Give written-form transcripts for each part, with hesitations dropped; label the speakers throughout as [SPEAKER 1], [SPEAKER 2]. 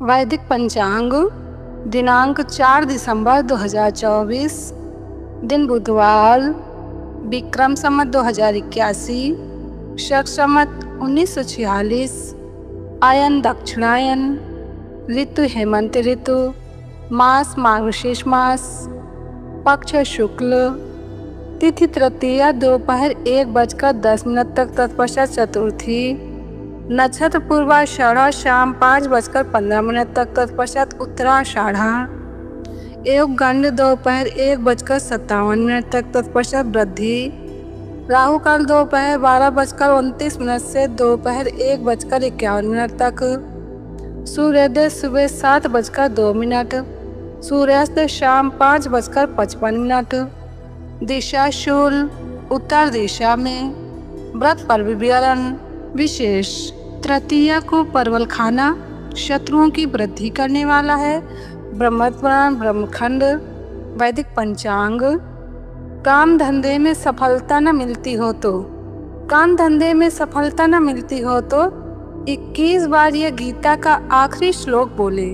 [SPEAKER 1] वैदिक पंचांग दिनांक 4 दिसंबर 2024, दिन बुधवार, विक्रम संवत 2081, शक संवत 1946, आयन दक्षिणायन, ऋतु हेमंत ऋतु, मास मार्गशीर्ष मास, पक्ष शुक्ल, तिथि तृतीया दोपहर 1:10 तक, तत्पश्चात चतुर्थी, नक्षत्र पूर्वाषाढ़ा शाम 5:15 तक, तत्पश्चात उत्तराषाढ़ा, योग गंड दोपहर 1:57 तक, तत्पश्चात वृद्धि, राहु काल दोपहर 12:29 से दोपहर 1:51 तक, सूर्योदय सुबह 7:02, सूर्यास्त शाम 5:55, दिशा शूल उत्तर दिशा में, व्रत पर विवरण विशेष। तृतीया को परवल खाना शत्रुओं की वृद्धि करने वाला है। ब्रह्मपुराण ब्रह्मखंड। वैदिक पंचांग। काम धंधे में सफलता न मिलती हो तो 21 बार यह गीता का आखिरी श्लोक बोले।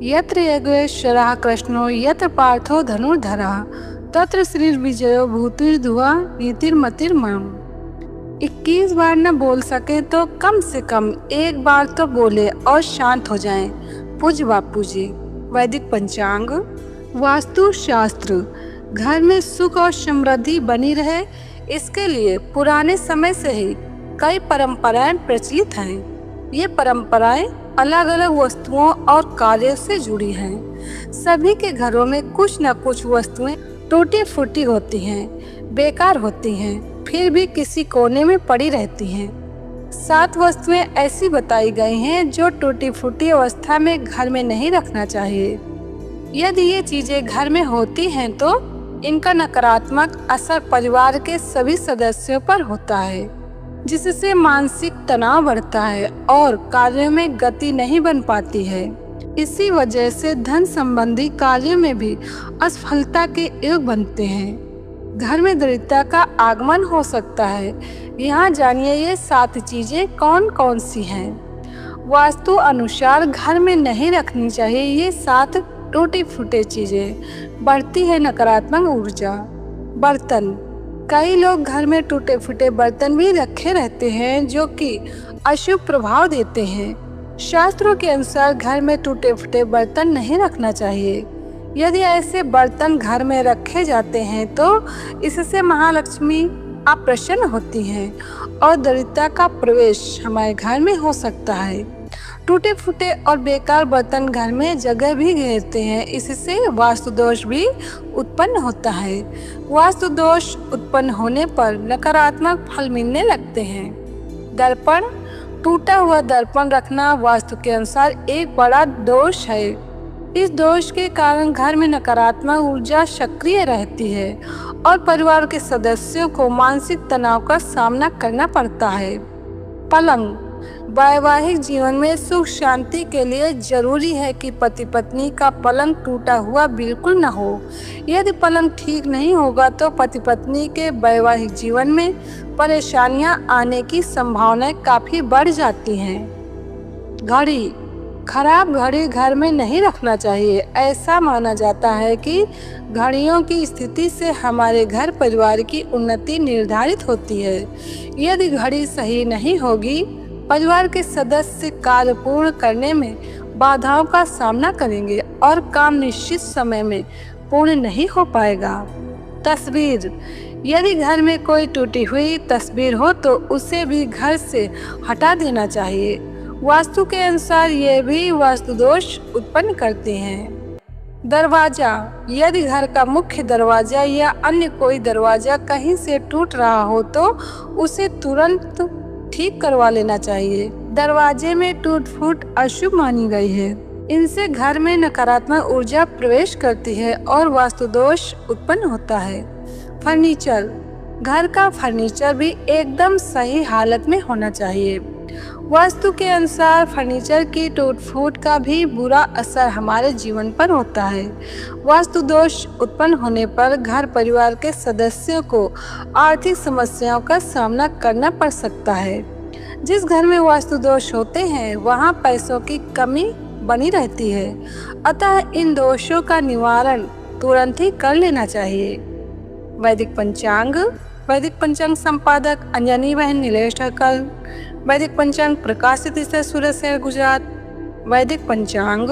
[SPEAKER 1] यत्र योगेश्वरः कृष्णो यत्र पार्थो धनुर्धरः तत्र श्री विजयो भूतिर्धुआ नीतिर्मतिर्मम। 21 बार न बोल सके तो कम से कम एक बार तो बोले और शांत हो जाएं। पूज्य बापू जी। वैदिक पंचांग। वास्तु शास्त्र। घर में सुख और समृद्धि बनी रहे, इसके लिए पुराने समय से ही कई परंपराएं प्रचलित हैं। ये परंपराएं अलग अलग वस्तुओं और कार्यों से जुड़ी हैं। सभी के घरों में कुछ न कुछ वस्तुएं टूटी फूटी होती हैं, बेकार होती हैं, फिर भी किसी कोने में पड़ी रहती हैं। 7 वस्तुएं ऐसी बताई गई हैं जो टूटी फूटी अवस्था में घर में नहीं रखना चाहिए। यदि ये चीजें घर में होती हैं तो इनका नकारात्मक असर परिवार के सभी सदस्यों पर होता है, जिससे मानसिक तनाव बढ़ता है और कार्यों में गति नहीं बन पाती है। इसी वजह से धन संबंधी कार्यों में भी असफलता के योग बनते हैं। घर में दरिद्रता का आगमन हो सकता है। यहाँ जानिए ये 7 चीजें कौन कौन सी हैं। वास्तु अनुसार घर में नहीं रखनी चाहिए ये 7 टूटी फूटे चीजें। बढ़ती है नकारात्मक ऊर्जा। बर्तन। कई लोग घर में टूटे फूटे बर्तन भी रखे रहते हैं जो कि अशुभ प्रभाव देते हैं। शास्त्रों के अनुसार घर में टूटे फूटे बर्तन नहीं रखना चाहिए। यदि ऐसे बर्तन घर में रखे जाते हैं तो इससे महालक्ष्मी अप्रसन्न होती हैं और दरिद्रता का प्रवेश हमारे घर में हो सकता है। टूटे फूटे और बेकार बर्तन घर में जगह भी घेरते हैं, इससे वास्तु दोष भी उत्पन्न होता है। वास्तु दोष उत्पन्न होने पर नकारात्मक फल मिलने लगते हैं। दर्पण। टूटा हुआ दर्पण रखना वास्तु के अनुसार एक बड़ा दोष है। इस दोष के कारण घर में नकारात्मक ऊर्जा सक्रिय रहती है और परिवार के सदस्यों को मानसिक तनाव का सामना करना पड़ता है। पलंग। वैवाहिक जीवन में सुख शांति के लिए जरूरी है कि पति पत्नी का पलंग टूटा हुआ बिल्कुल न हो। यदि पलंग ठीक नहीं होगा तो पति पत्नी के वैवाहिक जीवन में परेशानियां आने की संभावनाएं काफी बढ़ जाती हैं। घड़ी। खराब घड़ी घर में नहीं रखना चाहिए। ऐसा माना जाता है कि घड़ियों की स्थिति से हमारे घर परिवार की उन्नति निर्धारित होती है। यदि घड़ी सही नहीं होगी, परिवार के सदस्य कार्य पूर्ण करने में बाधाओं का सामना करेंगे और काम निश्चित समय में पूर्ण नहीं हो पाएगा। तस्वीर। यदि घर में कोई टूटी हुई तस्वीर हो तो उसे भी घर से हटा देना चाहिए। वास्तु के अनुसार ये भी वास्तु दोष उत्पन्न करते हैं। दरवाजा। यदि घर का मुख्य दरवाजा या अन्य कोई दरवाजा कहीं से टूट रहा हो तो उसे तुरंत ठीक करवा लेना चाहिए। दरवाजे में टूट फूट अशुभ मानी गई है। इनसे घर में नकारात्मक ऊर्जा प्रवेश करती है और वास्तु दोष उत्पन्न होता है। फर्नीचर। घर का फर्नीचर भी एकदम सही हालत में होना चाहिए। वास्तु के अनुसार फर्नीचर की टूट फूट का भी बुरा असर हमारे जीवन पर होता है। वास्तु दोष उत्पन्न होने पर घर परिवार के सदस्यों को आर्थिक समस्याओं का सामना करना पड़ सकता है। जिस घर में वास्तु दोष होते हैं वहाँ पैसों की कमी बनी रहती है, अतः इन दोषों का निवारण तुरंत ही कर लेना चाहिए। वैदिक पंचांग संपादक अंजनी बहन नीलेश ठक्कर। वैदिक पंचांग प्रकाशित सूरत शहर गुजरात। वैदिक पंचांग